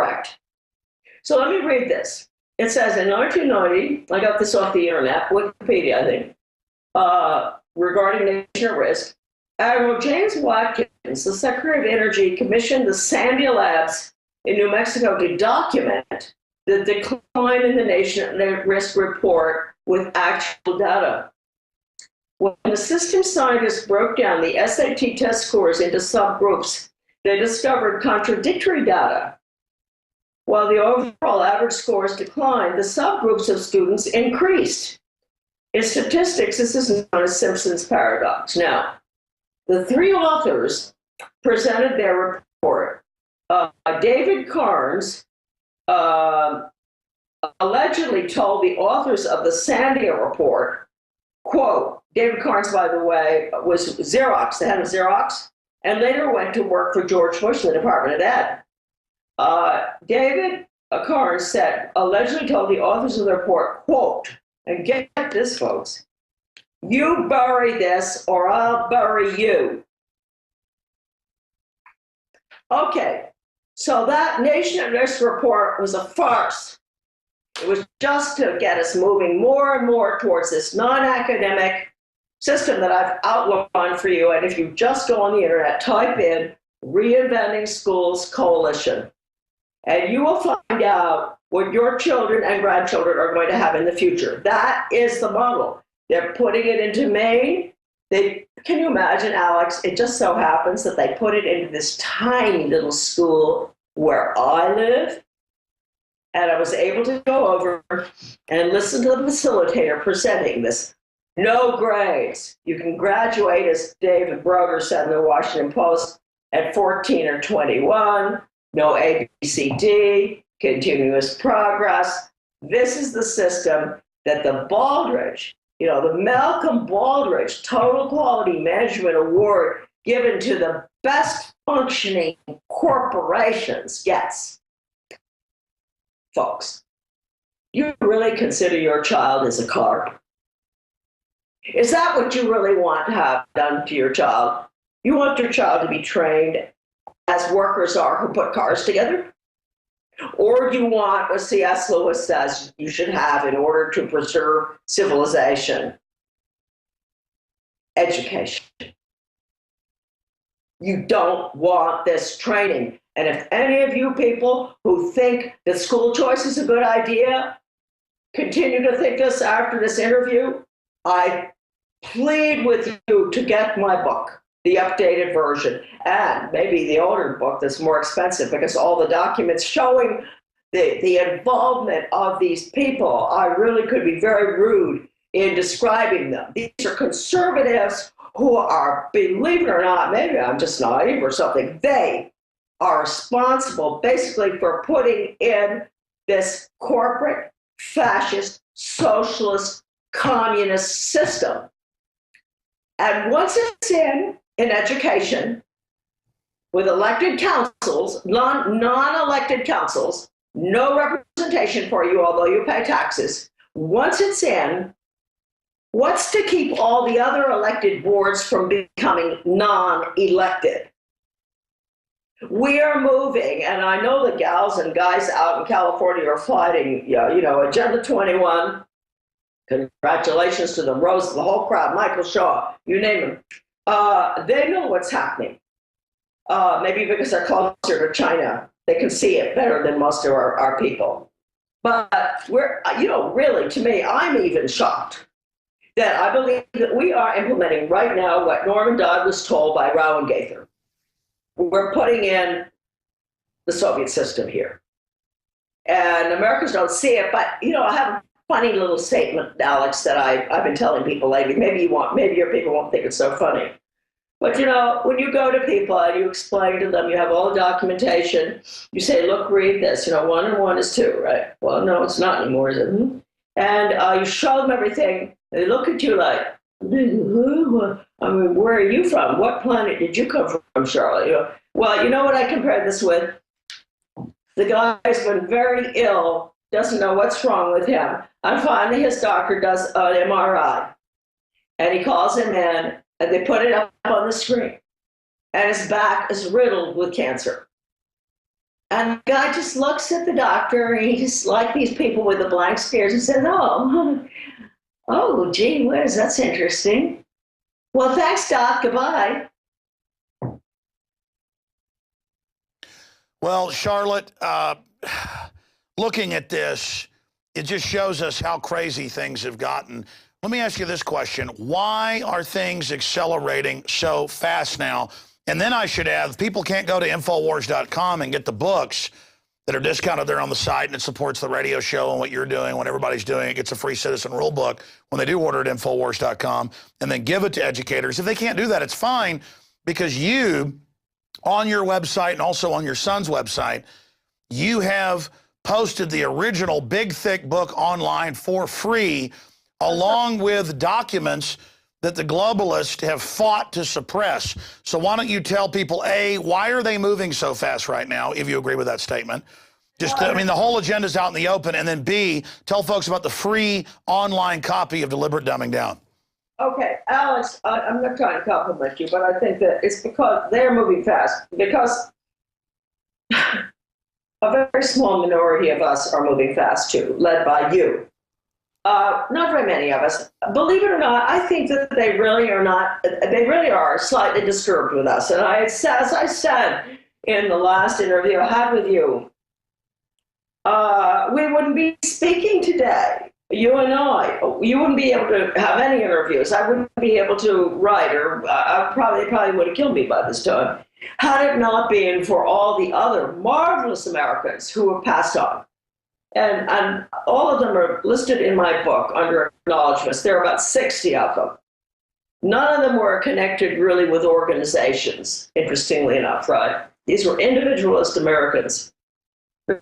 correct. So let me read this. It says in 1990, I got this off the internet, Wikipedia, I think, regarding nation at risk. Admiral James Watkins, the Secretary of Energy, commissioned the Sandia Labs in New Mexico to document the decline in the nation at risk report with actual data. When the system scientists broke down the SAT test scores into subgroups, they discovered contradictory data. While the overall average scores declined, the subgroups of students increased. In statistics, this is known as Simpson's paradox. Now, the three authors presented their report. David Carnes allegedly told the authors of the Sandia report, quote, David Carnes, by the way, was Xerox, the head of Xerox, and later went to work for George Bush in the Department of Ed. David Carnes said, allegedly told the authors of the report, quote, and get this, folks, you bury this or I'll bury you. Okay, so that Nation at Risk report was a farce. It was just to get us moving more and more towards this non-academic system that I've outlined for you. And if you just go on the internet, type in Reinventing Schools Coalition, and you will find out what your children and grandchildren are going to have in the future. That is the model. They're putting it into Maine. Can you imagine, Alex? It just so happens that they put it into this tiny little school where I live. And I was able to go over and listen to the facilitator presenting this. No grades. You can graduate, as David Broder said in the Washington Post, at 14 or 21. No ABCD, continuous progress. This is the system that the Baldrige, the Malcolm Baldrige Total Quality Management Award given to the best functioning corporations gets. Folks, you really consider your child as a car? Is that what you really want to have done to your child? You want your child to be trained as workers are who put cars together? Or do you want what C.S. Lewis says you should have in order to preserve civilization? Education. You don't want this training. And if any of you people who think that school choice is a good idea continue to think this after this interview, I plead with you to get my book, the updated version, and maybe the older book that's more expensive, because all the documents showing the involvement of these people, I really could be very rude in describing them. These are conservatives who are, believe it or not, maybe I'm just naive or something, they are responsible basically for putting in this corporate, fascist, socialist, communist system. And once it's in education, with elected councils, non-elected councils, no representation for you, although you pay taxes, once it's in, what's to keep all the other elected boards from becoming non-elected? We are moving, and I know the gals and guys out in California are fighting, Agenda 21. Congratulations to the Rose, the whole crowd, Michael Shaw, you name them. They know what's happening. Maybe because they're closer to China. They can see it better than most of our people. But we're, really, to me, I'm even shocked that I believe that we are implementing right now what Norman Dodd was told by Rao and Gaither. We're putting in the Soviet system here. And Americans don't see it, but, I have a funny little statement, Alex, that I've been telling people lately. Maybe your people won't think it's so funny. But, when you go to people and you explain to them, you have all the documentation, you say, look, read this, 1 and 1 is 2, right? Well, no, it's not anymore, is it? And you show them everything. They look at you like, I mean, where are you from? What planet did you come from, Charlotte? Well, you know what I compare this with? The guy's been very ill, doesn't know what's wrong with him. And finally, his doctor does an MRI. And he calls him in, and they put it up on the screen. And his back is riddled with cancer. And the guy just looks at the doctor, and he just, like these people with the blank stares, and says, oh, oh, gee whiz, that's interesting. Well, thanks, Doc. Goodbye. Well, Charlotte, looking at this, it just shows us how crazy things have gotten. Let me ask you this question. Why are things accelerating so fast now? And then I should add, people can't go to INFOWARS.com and get the books that are discounted there on the site, and it supports the radio show and what you're doing, what everybody's doing. It gets a free citizen rule book when they do order at INFOWARS.com and then give it to educators. If they can't do that, it's fine, because you, on your website and also on your son's website, you have posted the original big, thick book online for free, along with documents that the globalists have fought to suppress. So why don't you tell people, A, why are they moving so fast right now, if you agree with that statement? I mean, the whole agenda's out in the open. And then B, tell folks about the free online copy of Deliberate Dumbing Down. Okay, Alex, I'm not trying to compliment you, but I think that it's because they're moving fast. Because a very small minority of us are moving fast too, led by you. Not very many of us. Believe it or not, I think that they really are slightly disturbed with us. And as I said in the last interview I had with you, we wouldn't be speaking today. You and I, you wouldn't be able to have any interviews. I wouldn't be able to write, or they probably would have killed me by this time, had it not been for all the other marvelous Americans who have passed on. And all of them are listed in my book under acknowledgments. There are about 60 of them. None of them were connected really with organizations, interestingly enough, right? These were individualist Americans.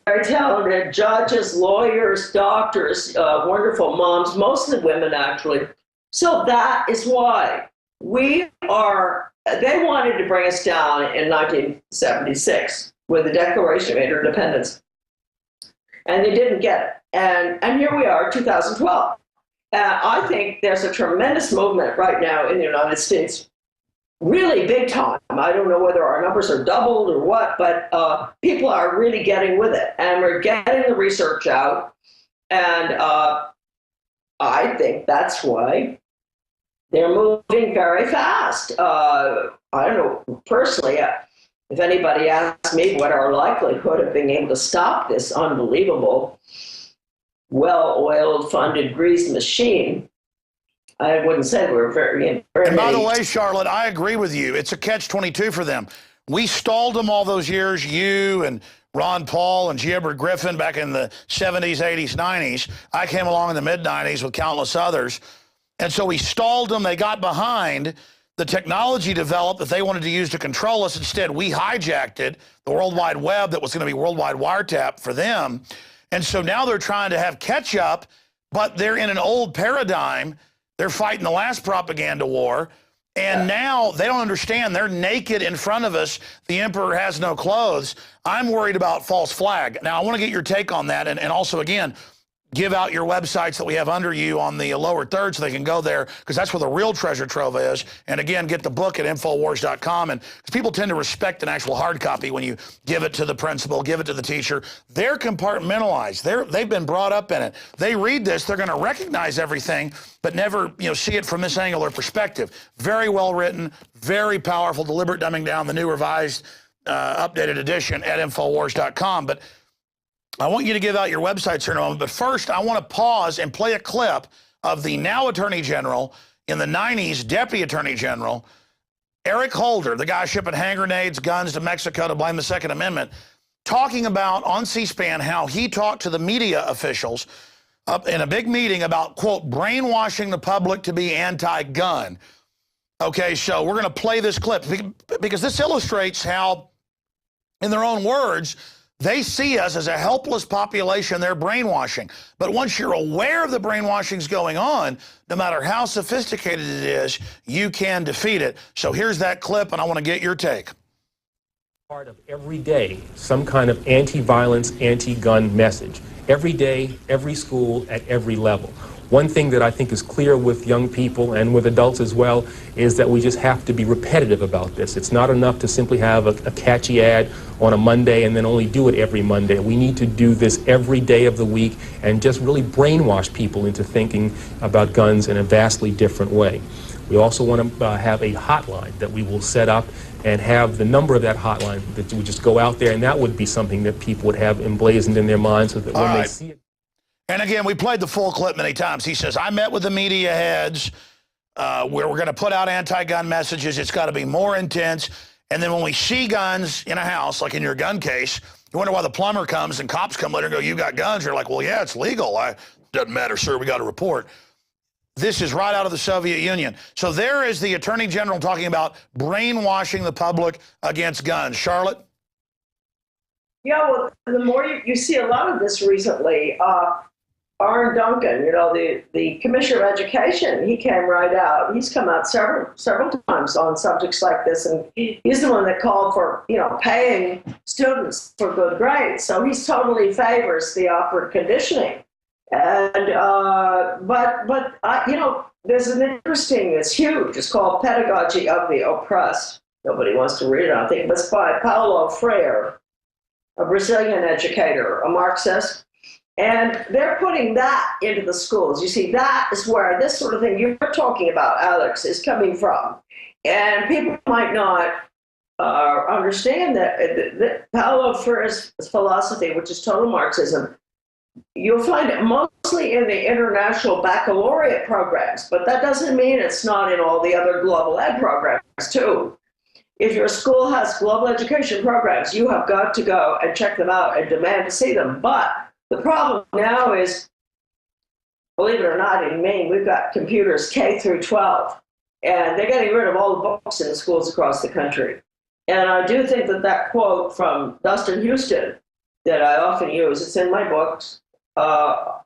Very talented judges, lawyers, doctors, wonderful moms, mostly women, actually. So that is why they wanted to bring us down in 1976 with the Declaration of Interdependence. And they didn't get it. And here we are, 2012. I think there's a tremendous movement right now in the United States, really big time. I don't know whether our numbers are doubled or what, but people are really getting with it. And we're getting the research out. And I think that's why they're moving very fast. I don't know, personally, if anybody asks me what our likelihood of being able to stop this unbelievable, well-oiled, funded, greased machine, I wouldn't say we're very. And by the way, Charlotte, I agree with you. It's a catch-22 for them. We stalled them all those years, you and Ron Paul and G. Edward Griffin back in the 70s, 80s, 90s. I came along in the mid-90s with countless others. And so we stalled them. They got behind. The technology developed that they wanted to use to control us. Instead, we hijacked it, the World Wide Web that was going to be worldwide wiretap for them. And so now they're trying to have catch up, but they're in an old paradigm. They're fighting the last propaganda war. And now they don't understand. They're naked in front of us. The emperor has no clothes. I'm worried about false flag. Now, I want to get your take on that. And also, again, give out your websites that we have under you on the lower third so they can go there, because that's where the real treasure trove is. And again, get the book at InfoWars.com. And because people tend to respect an actual hard copy when you give it to the principal, give it to the teacher. They're compartmentalized. They've been brought up in it. They read this, they're going to recognize everything, but never see it from this angle or perspective. Very well written, very powerful, Deliberate Dumbing Down, the new revised, updated edition at InfoWars.com. But I want you to give out your websites here in a moment, but first I want to pause and play a clip of the now Attorney General, in the 90s Deputy Attorney General, Eric Holder, the guy shipping hand grenades, guns to Mexico to blame the Second Amendment, talking about on C-SPAN how he talked to the media officials up in a big meeting about, quote, brainwashing the public to be anti-gun. Okay, so we're going to play this clip because this illustrates how, in their own words, they see us as a helpless population they're brainwashing. But once you're aware of the brainwashings going on, no matter how sophisticated it is, you can defeat it. So here's that clip, and I want to get your take. Part of every day, some kind of anti-violence, anti-gun message. Every day, every school, at every level. One thing that I think is clear with young people and with adults as well is that we just have to be repetitive about this. It's not enough to simply have a catchy ad on a Monday and then only do it every Monday. We need to do this every day of the week and just really brainwash people into thinking about guns in a vastly different way. We also want to have a hotline that we will set up and have the number of that hotline that we just go out there, and that would be something that people would have emblazoned in their minds so that when they see it. And again, we played the full clip many times. He says, I met with the media heads where we're going to put out anti-gun messages. It's got to be more intense. And then when we see guns in a house, like in your gun case, you wonder why the plumber comes and cops come later and go, you got guns. You're like, well, yeah, it's legal. Doesn't matter, sir. We got a report. This is right out of the Soviet Union. So there is the Attorney General talking about brainwashing the public against guns. Charlotte? Yeah, well, the more you see a lot of this recently. Aaron Duncan, you know, the Commissioner of Education, he came right out. He's come out several times on subjects like this, and he's the one that called for, you know, paying students for good grades. So he totally favors the upward conditioning. And you know, there's an interesting, it's huge. It's called Pedagogy of the Oppressed. Nobody wants to read it, I think, but it's by Paulo Freire, a Brazilian educator, a Marxist. And they're putting that into the schools. You see, that is where this sort of thing you're talking about, Alex, is coming from. And people might not understand that Paulo Freire's philosophy, which is total Marxism, you'll find it mostly in the international baccalaureate programs, but that doesn't mean it's not in all the other global ed programs, too. If your school has global education programs, you have got to go and check them out and demand to see them. But the problem now is, believe it or not, in Maine, we've got computers K through 12, and they're getting rid of all the books in the schools across the country. And I do think that that quote from Dustin Houston that I often use, it's in my books,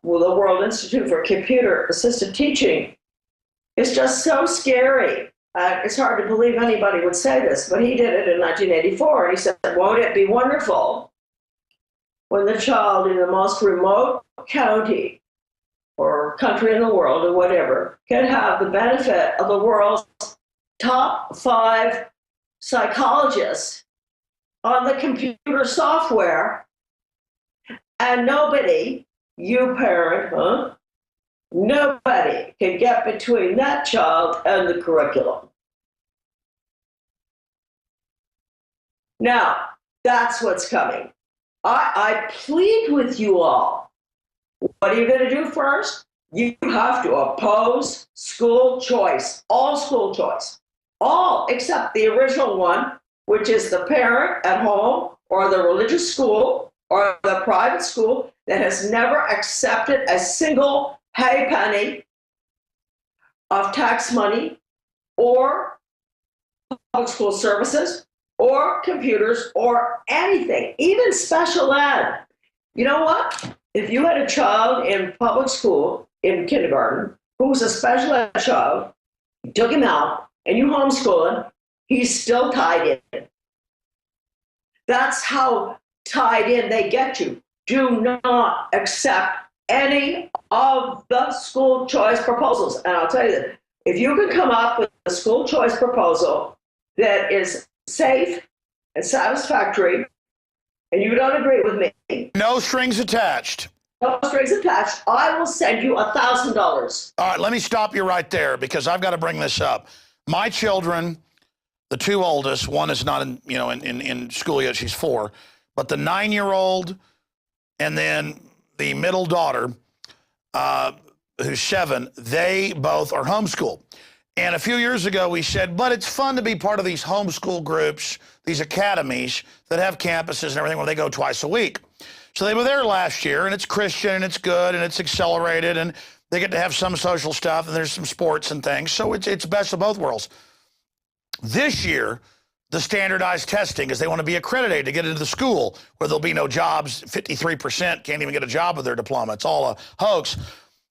with the World Institute for Computer Assisted Teaching, is just so scary. It's hard to believe anybody would say this, but he did it in 1984, and he said, won't it be wonderful when the child in the most remote county or country in the world or whatever can have the benefit of the world's top 5 psychologists on the computer software, and nobody, you parent, nobody can get between that child and the curriculum. Now, that's what's coming. I plead with you all. What are you going to do first? You have to oppose school choice, all school choice, all except the original one, which is the parent at home or the religious school or the private school that has never accepted a single penny of tax money or public school services or computers or anything, even special ed. You know what? If you had a child in public school, in kindergarten, who was a special ed child, you took him out and you homeschool him, he's still tied in. That's how tied in they get you. Do not accept any of the school choice proposals. And I'll tell you that if you can come up with a school choice proposal that is safe and satisfactory, and you don't agree with me. No strings attached. No strings attached. I will send you $1,000. All right, let me stop you right there because I've got to bring this up. My children, the 2 oldest, one is not in, in school yet, she's 4, but the 9-year-old and then the middle daughter, who's 7, they both are homeschooled. And a few years ago, we said, but it's fun to be part of these homeschool groups, these academies that have campuses and everything where they go twice a week. So they were there last year, and it's Christian, and it's good, and it's accelerated, and they get to have some social stuff, and there's some sports and things. So it's best of both worlds. This year, the standardized testing is they want to be accredited to get into the school where there'll be no jobs. 53% can't even get a job with their diploma. It's all a hoax.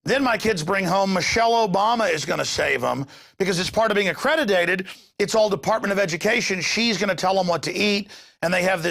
Then my kids bring home Michelle Obama is going to save them because it's part of being accredited. It's all Department of Education. She's going to tell them what to eat, and they have this